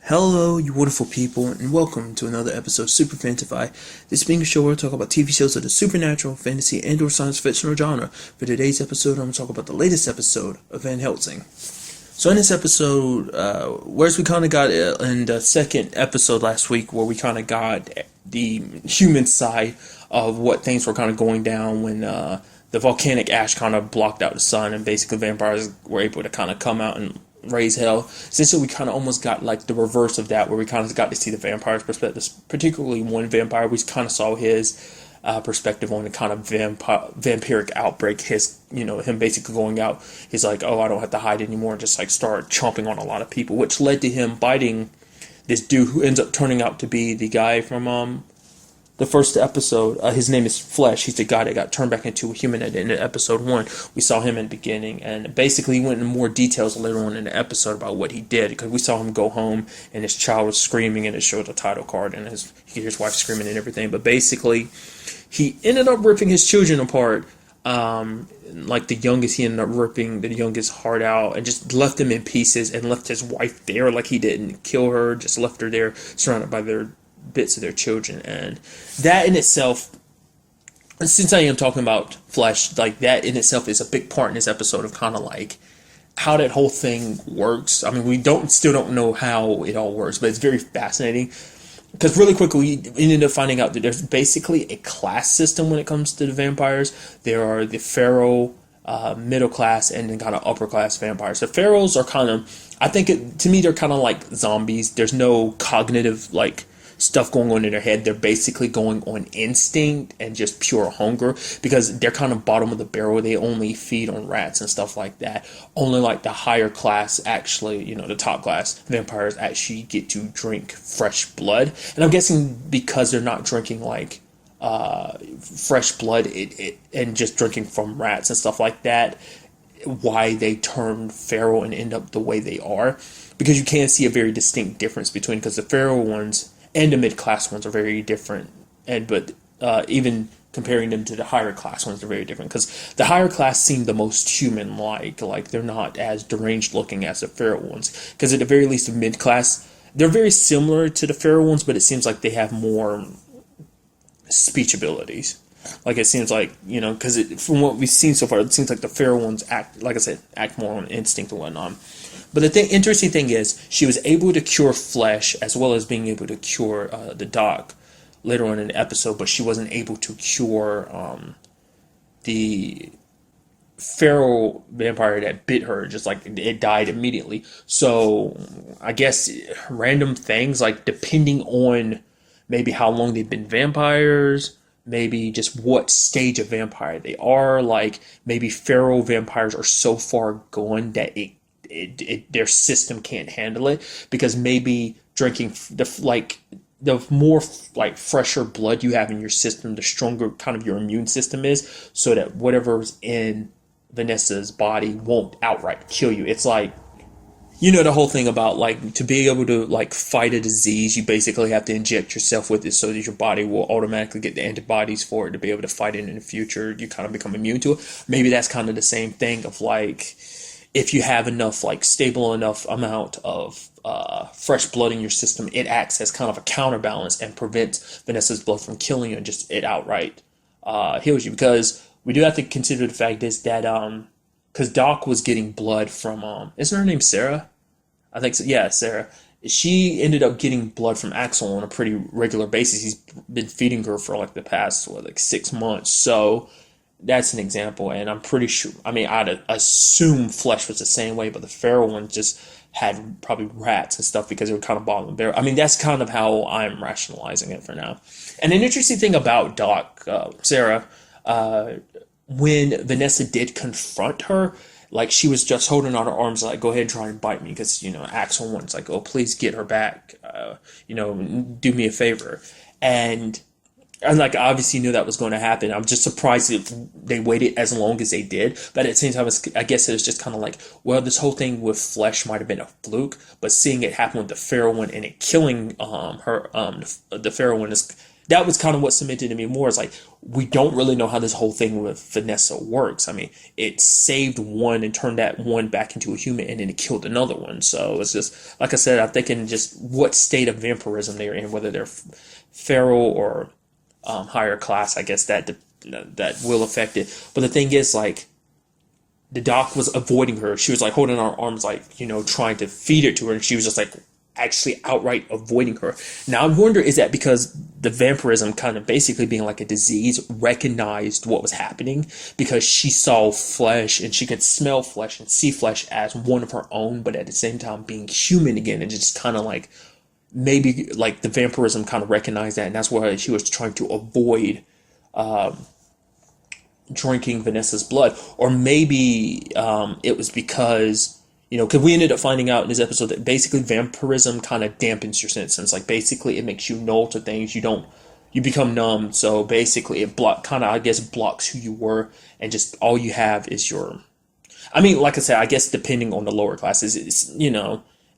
Hello, you wonderful people, and welcome to another episode of Super-Fanta-Fi. This being a show where I talk about TV shows of the supernatural, fantasy, and/or science fiction genre. For today's episode, I'm going to talk about the latest episode of Van Helsing. So in this episode, whereas we kind of got in the second episode last week, where we kind of got the human side of what things were kind of going down when the volcanic ash kind of blocked out the sun, and basically vampires were able to kind of come out and raise hell. Since we kind of almost got like the reverse of that, where we kind of got to see the vampire's perspective, particularly one vampire. We kind of saw his perspective on the kind of vampiric outbreak. Him basically going out. He's like, oh, I don't have to hide anymore, and just like start chomping on a lot of people, which led to him biting this dude who ends up turning out to be the guy from the first episode. His name is Flesh. He's the guy that got turned back into a human at the end of episode 1. We saw him in the beginning, and basically he went into more details later on in the episode about what he did, because we saw him go home and his child was screaming, and it showed a title card, and he could hear his wife screaming and everything. But basically he ended up ripping his children apart. Like the youngest, he ended up ripping the youngest heart out and just left him in pieces, and left his wife there. Like, he didn't kill her, just left her there surrounded by their bits of their children. And that in itself, since I am talking about Flesh, like that in itself is a big part in this episode of kind of like how that whole thing works. I mean, we still don't know how it all works, but it's very fascinating, because really quickly we ended up finding out that there's basically a class system when it comes to the vampires. There are the feral, middle class, and then kind of upper class vampires. The ferals are kind of, to me, they're kind of like zombies. There's no cognitive like stuff going on in their head. They're basically going on instinct and just pure hunger, because they're kind of bottom of the barrel. They only feed on rats and stuff like that. Only like the higher class, actually, the top class vampires actually get to drink fresh blood. And I'm guessing because they're not drinking like fresh blood and just drinking from rats and stuff like that, why they turn feral and end up the way they are. Because you can see a very distinct difference between, because the feral ones and the mid-class ones are very different, but even comparing them to the higher class ones, they're very different, because the higher class seem the most human-like they're not as deranged looking as the feral ones, because at the very least the mid-class, they're very similar to the feral ones, but it seems like they have more speech abilities. Like, it seems like, because from what we've seen so far, it seems like the feral ones act more on instinct and whatnot. But the interesting thing is, she was able to cure Flesh, as well as being able to cure the doc later on in the episode, but she wasn't able to cure the feral vampire that bit her. Just like it died immediately. So I guess random things, like depending on maybe how long they've been vampires, maybe just what stage of vampire they are. Like, maybe feral vampires are so far gone that their system can't handle it, because maybe drinking the more like fresher blood you have in your system, the stronger kind of your immune system is, so that whatever's in Vanessa's body won't outright kill you. It's like, the whole thing about like, to be able to like fight a disease, you basically have to inject yourself with it, so that your body will automatically get the antibodies for it to be able to fight it in the future. You kind of become immune to it. Maybe that's kind of the same thing of like, if you have enough, like stable enough amount of fresh blood in your system, it acts as kind of a counterbalance and prevents Vanessa's blood from killing you, and just it outright heals you. Because we do have to consider the fact is that because Doc was getting blood from isn't her name Sarah? I think so. Yeah, Sarah. She ended up getting blood from Axel on a pretty regular basis. He's been feeding her for like the past 6 months. So that's an example, and I'm pretty sure, I'd assume Flesh was the same way, but the feral one just had probably rats and stuff, because they were kind of bottom of the barrel. That's kind of how I'm rationalizing it for now. And an interesting thing about Sarah, when Vanessa did confront her, like, she was just holding out her arms like, go ahead and try and bite me, because, Axel wants like, oh, please get her back, do me a favor. And like, obviously knew that was going to happen. I'm just surprised that they waited as long as they did. But at the same time, I guess it was just kind of like, well, this whole thing with Flesh might have been a fluke, but seeing it happen with the feral one and it killing the feral one that was kind of what cemented to me more. Is like, we don't really know how this whole thing with Vanessa works. I mean, it saved one and turned that one back into a human, and then it killed another one. So it's just, like I said, I'm thinking just what state of vampirism they're in, whether they're feral or higher class. I guess that will affect it. But the thing is, like, the doc was avoiding her. She was like holding her arms, like, trying to feed it to her, and she was just like actually outright avoiding her. Now I wonder, is that because the vampirism kind of basically being like a disease recognized what was happening, because she saw flesh and she could smell flesh and see flesh as one of her own, but at the same time being human again, and just kind of like, maybe like the vampirism kind of recognized that, and that's why she was trying to avoid drinking Vanessa's blood. Or maybe it was because, because we ended up finding out in this episode that basically vampirism kind of dampens your senses. Like, basically it makes you null to things. You become numb. So basically it blocks who you were, and just all you have is I mean, like I said, I guess depending on the lower classes,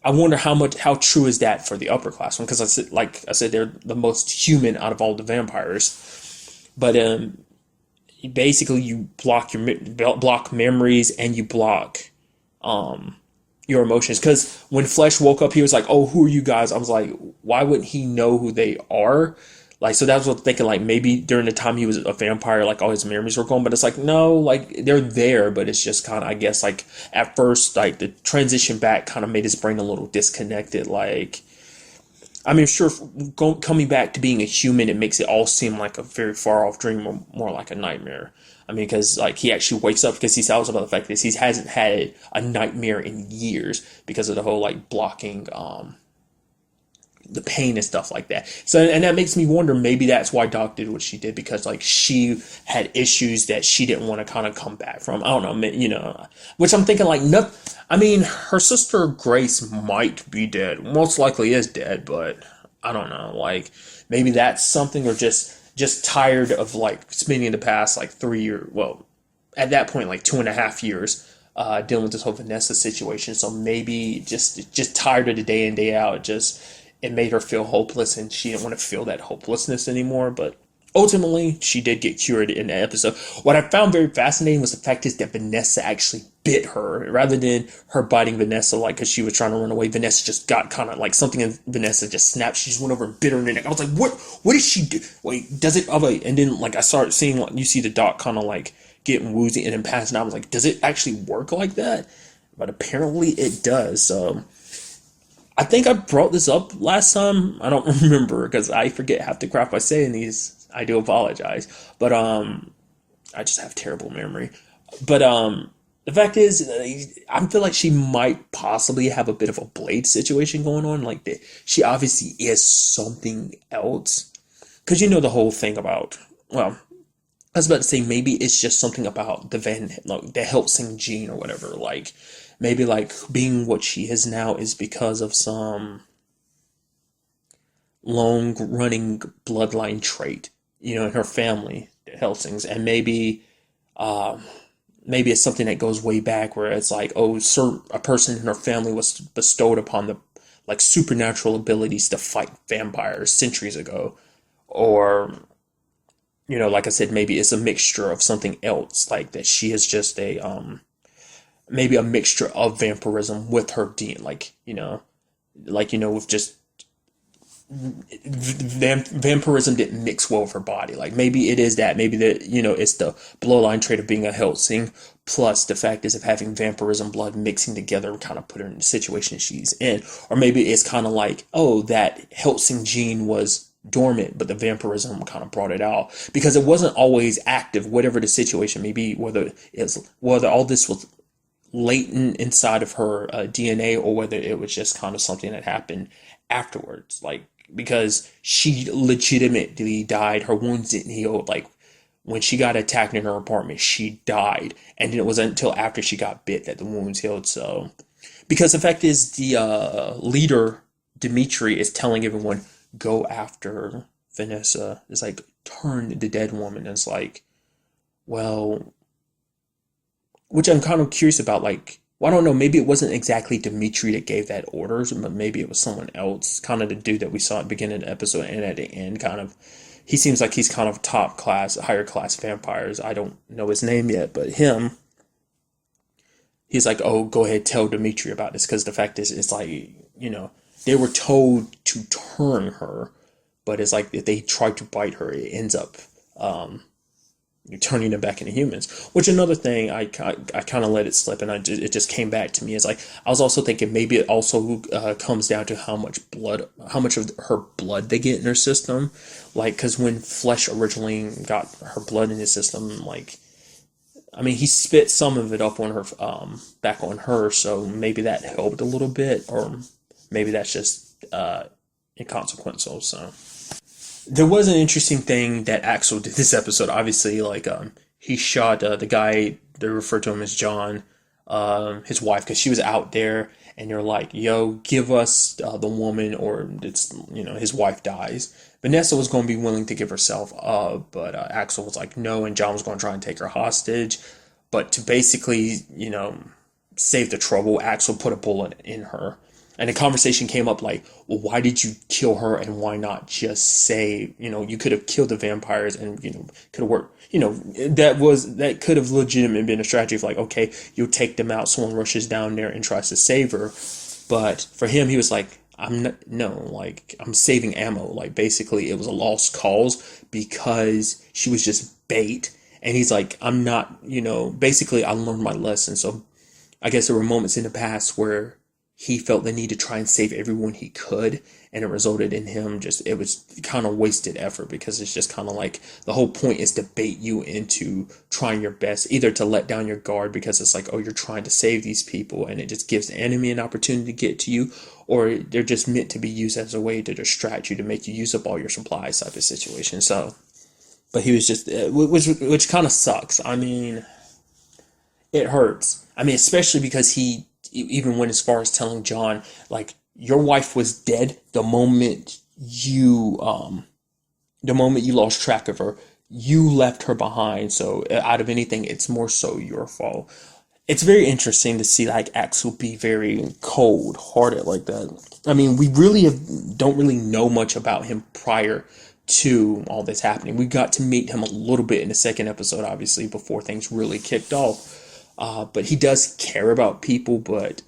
I wonder how true is that for the upper class one, because like I said, they're the most human out of all the vampires. But basically you block memories, and you block your emotions. Because when Flesh woke up, he was like, "Oh, who are you guys?" I was like, why wouldn't he know who they are? Like, so that's what I'm thinking, like, maybe during the time he was a vampire, like, all his memories were gone. But it's like, no, like, they're there, but it's just kind of, I guess, like, at first, like, the transition back kind of made his brain a little disconnected. Like, I mean, sure, coming back to being a human, it makes it all seem like a very far off dream, or more like a nightmare. I mean, because, like, he actually wakes up, because he tells about the fact that he hasn't had a nightmare in years because of the whole, like, blocking the pain and stuff like that. So, and that makes me wonder, maybe that's why Doc did what she did, because, like, she had issues that she didn't want to kind of come back from. I don't know, which I'm thinking, like, no, I mean, her sister Grace might be dead, most likely is dead, but I don't know, like, maybe that's something, or just tired of, like, spending the past, like, 3 years, well, at that point, like, 2.5 years, dealing with this whole Vanessa situation. So maybe just tired of the day in, day out. It made her feel hopeless, and she didn't want to feel that hopelessness anymore. But ultimately, she did get cured in the episode. What I found very fascinating was the fact is that Vanessa actually bit her, rather than her biting Vanessa, like, because she was trying to run away. Vanessa just got kind of like something in Vanessa just snapped. She just went over and bit her in the neck. I was like, what did she do? Wait, does it? Oh, wait. And then, like, I started seeing, like, you see the doc kind of like getting woozy and then passing out. I was like, does it actually work like that? But apparently it does. So I think I brought this up last time. I don't remember, because I forget half the crap I say in these. I do apologize. But I just have terrible memory. But the fact is, I feel like she might possibly have a bit of a Blade situation going on. Like, she obviously is something else. Because the whole thing about, well, I was about to say, maybe it's just something about the Helsing gene or whatever. Like, maybe, like, being what she is now is because of some long running bloodline trait, in her family, the Helsings. And maybe it's something that goes way back, where it's like, oh, a person in her family was bestowed upon the, like, supernatural abilities to fight vampires centuries ago. Or, like I said, maybe it's a mixture of something else, like that she is just maybe a mixture of vampirism with her DNA, with just vampirism didn't mix well with her body. Like, maybe it is that. Maybe that, it's the bloodline trait of being a Helsing, plus the fact is of having vampirism blood mixing together and kind of put her in the situation she's in. Or maybe it's kind of like, oh, that Helsing gene was dormant, but the vampirism kind of brought it out, because it wasn't always active, whatever the situation may be, whether all this was latent inside of her DNA, or whether it was just kind of something that happened afterwards. Like, because she legitimately died, her wounds didn't heal. Like, when she got attacked in her apartment, she died, and then it was until after she got bit that the wounds healed. So, because the fact is, the leader Dimitri is telling everyone, go after Vanessa. It's like, turn the dead woman. It's like, well, which I'm kind of curious about, like, well, I don't know, maybe it wasn't exactly Dimitri that gave that orders, but maybe it was someone else, kind of the dude that we saw at the beginning of the episode and at the end, kind of. He seems like he's kind of top class, higher class vampires. I don't know his name yet, but him, he's like, oh, go ahead, tell Dimitri about this, because the fact is, it's like, they were told to turn her, but it's like if they try to bite her, it ends up turning them back into humans. Which another thing, I kind of let it slip, and it just came back to me. It's like I was also thinking maybe it also comes down to how much of her blood they get in her system. Like, because when Flesh originally got her blood in his system, like, I mean, he spit some of it up on her, back on her, so maybe that helped a little bit, or maybe that's just inconsequential. So there was an interesting thing that Axel did this episode. Obviously, like, he shot the guy, they refer to him as John, his wife, because she was out there, and they're like, yo, give us the woman, or it's, his wife dies. Vanessa was going to be willing to give herself up, but Axel was like, no, and John was going to try and take her hostage. But to basically, save the trouble, Axel put a bullet in her. And the conversation came up like, well, why did you kill her, and why not just say, you could have killed the vampires and, could have worked, that could have legitimately been a strategy of like, okay, you'll take them out, someone rushes down there and tries to save her. But for him, he was like, I'm saving ammo. Like, basically, it was a lost cause because she was just bait. And he's like, I'm not, basically, I learned my lesson. So I guess there were moments in the past where he felt the need to try and save everyone he could, and it resulted in him it was kind of wasted effort, because it's just kind of like the whole point is to bait you into trying your best, either to let down your guard because it's like, oh, you're trying to save these people, and it just gives the enemy an opportunity to get to you, or they're just meant to be used as a way to distract you, to make you use up all your supplies type of situation. So, but he was just, which kind of sucks. I mean, it hurts. I mean, especially because he even went as far as telling John, like, your wife was dead the moment you lost track of her. You left her behind. So out of anything, it's more so your fault. It's very interesting to see like Axel be very cold hearted like that. I mean, we really don't really know much about him prior to all this happening. We got to meet him a little bit in the second episode, obviously, before things really kicked off. But he does care about people, but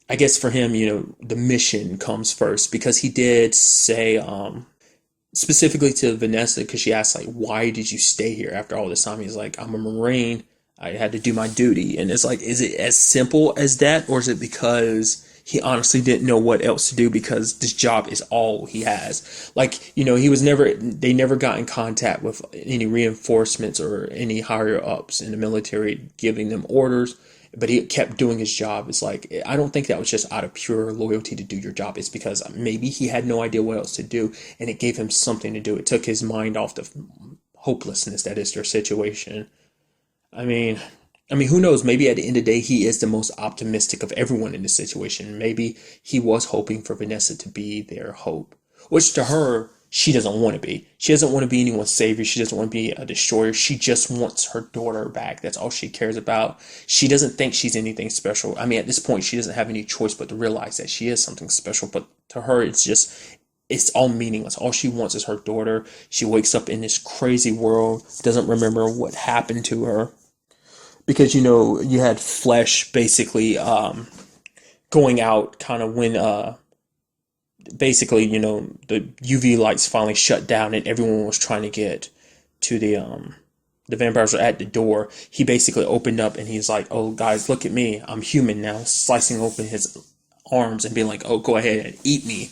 I guess for him, the mission comes first, because he did say, specifically to Vanessa, because she asked, like, why did you stay here after all this time? He's like, I'm a Marine. I had to do my duty. And it's like, is it as simple as that? Or is it because he honestly didn't know what else to do, because this job is all he has? Like, they never got in contact with any reinforcements or any higher ups in the military giving them orders, but he kept doing his job. It's like, I don't think that was just out of pure loyalty to do your job. It's because maybe he had no idea what else to do, and it gave him something to do. It took his mind off the hopelessness that is their situation. I mean, who knows? Maybe at the end of the day, he is the most optimistic of everyone in this situation. Maybe he was hoping for Vanessa to be their hope, which to her, she doesn't want to be. She doesn't want to be anyone's savior. She doesn't want to be a destroyer. She just wants her daughter back. That's all she cares about. She doesn't think she's anything special. I mean, at this point, she doesn't have any choice but to realize that she is something special. But to her, it's all meaningless. All she wants is her daughter. She wakes up in this crazy world, doesn't remember what happened to her. Because, you had Flesh basically going out kind of when, basically, the UV lights finally shut down and everyone was trying to get to the vampires were at the door. He basically opened up and he's like, oh, guys, look at me. I'm human now. Slicing open his arms and being like, oh, go ahead and eat me.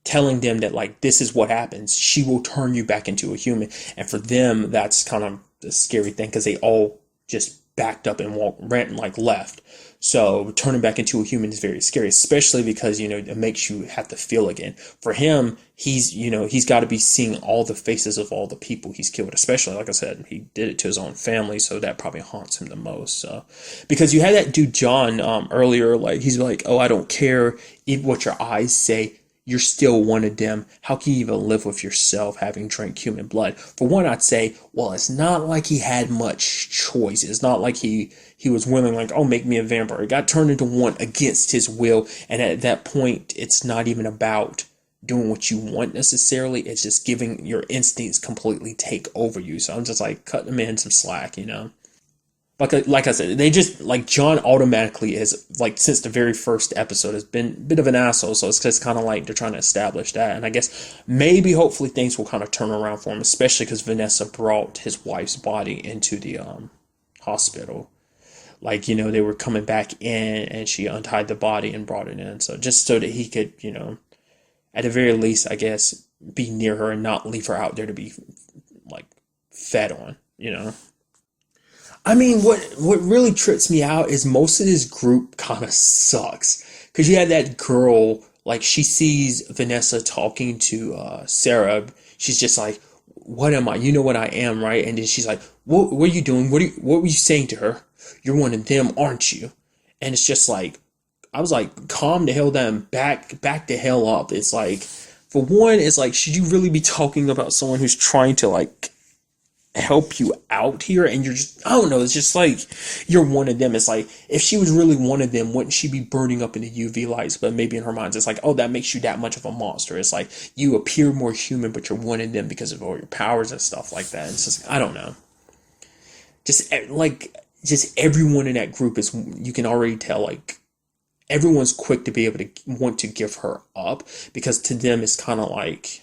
Telling them that, like, this is what happens. She will turn you back into a human. And for them, that's kind of the scary thing, because they all just backed up and ran, like, left. So turning back into a human is very scary, especially because, it makes you have to feel again. For him, he's got to be seeing all the faces of all the people he's killed, especially, like I said, he did it to his own family, so that probably haunts him the most. So, because you had that dude, John, earlier, like, he's like, oh, I don't care what your eyes say. you're still one of them. How can you even live with yourself having drank human blood? For one, I'd say, well, it's not like he had much choice. It's not like he was willing, like, oh, make me a vampire. He got turned into one against his will. And at that point, it's not even about doing what you want necessarily. It's just giving your instincts completely take over you. So I'm just like cutting the man some slack, you know. Like I said, they just, like, John automatically is, like, since the very first episode has been a bit of an asshole, so it's just kind of like they're trying to establish that, and I guess maybe hopefully things will kind of turn around for him, especially because Vanessa brought his wife's body into the hospital. Like, you know, they were coming back in, and she untied the body and brought it in, so just so that he could, you know, at the very least, I guess, be near her and not leave her out there to be, like, fed on, you know. I mean, what really trips me out is most of this group kind of sucks. Because you had that girl, like, she sees Vanessa talking to Sarah. She's just like, what am I? You know what I am, right? And then she's like, what are you doing? What were you saying to her? You're one of them, aren't you? And it's just like, I was like, calm the hell down, back the hell up. It's like, for one, it's like, should you really be talking about someone who's trying to, like, help you out here, and you're just, I don't know, it's just like you're one of them. It's like, if she was really one of them, wouldn't she be burning up in the UV lights? But maybe in her mind it's like, oh, that makes you that much of a monster. It's like you appear more human, but you're one of them because of all your powers and stuff like that. It's just, I don't know, just everyone in that group is, you can already tell, like, everyone's quick to be able to want to give her up, because to them it's kind of like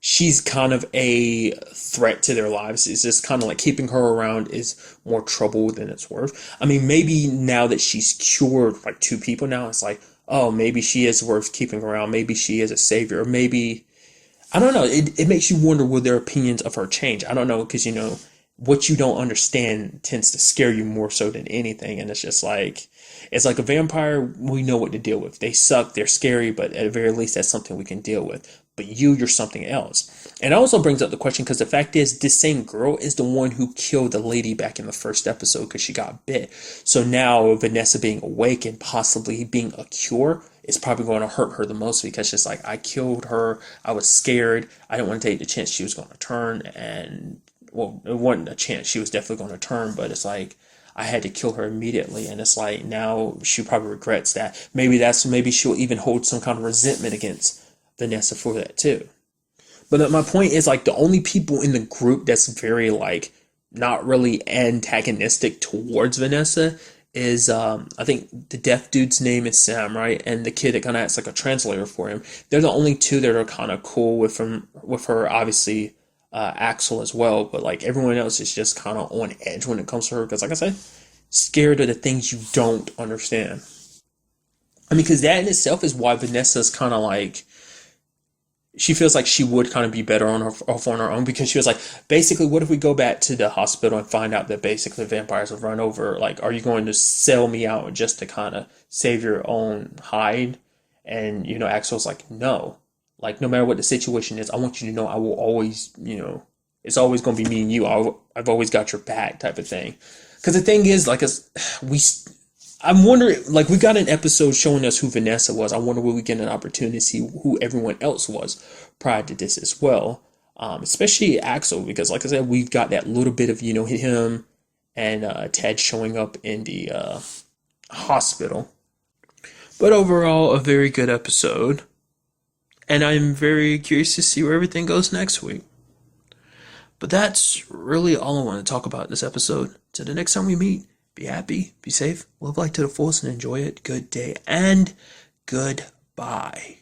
she's kind of a threat to their lives. It's just kind of like keeping her around is more trouble than it's worth. I mean, maybe now that she's cured like two people now, it's like, oh, maybe she is worth keeping around. Maybe she is a savior. Or maybe, I don't know. It makes you wonder, will their opinions of her change? I don't know, because, you know, what you don't understand tends to scare you more so than anything. And it's just like, it's like a vampire, we know what to deal with. They suck, they're scary, but at the very least, that's something we can deal with. But you're something else. And it also brings up the question, because the fact is, this same girl is the one who killed the lady back in the first episode because she got bit. So now Vanessa being awake and possibly being a cure is probably going to hurt her the most, because she's like, I killed her, I was scared, I didn't want to take the chance she was going to turn, and, well, it wasn't a chance, she was definitely going to turn, but it's like, I had to kill her immediately, and it's like, now she probably regrets that. Maybe she'll even hold some kind of resentment against Vanessa for that too. But my point is, like, the only people in the group that's very, like, not really antagonistic towards Vanessa is, I think the deaf dude's name is Sam, right? And the kid that kind of acts like a translator for him. They're the only two that are kind of cool with her, obviously, Axel as well. But, like, everyone else is just kind of on edge when it comes to her. Because, like I said, scared of the things you don't understand. I mean, because that in itself is why Vanessa's kind of like, she feels like she would kind of be better off on her own, because she was like, basically, what if we go back to the hospital and find out that basically vampires have run over? Like, are you going to sell me out just to kind of save your own hide? And, you know, Axel's like, no. Like, no matter what the situation is, I want you to know I will always, you know, it's always going to be me and you. I've always got your back, type of thing. Because the thing is, like, I'm wondering, like, we got an episode showing us who Vanessa was. I wonder will we get an opportunity to see who everyone else was prior to this as well. Especially Axel, because, like I said, we've got that little bit of, you know, him and Ted showing up in the hospital. But overall, a very good episode. And I'm very curious to see where everything goes next week. But that's really all I want to talk about in this episode. Till the next time we meet, be happy, be safe, live life to the fullest, and enjoy it. Good day and goodbye.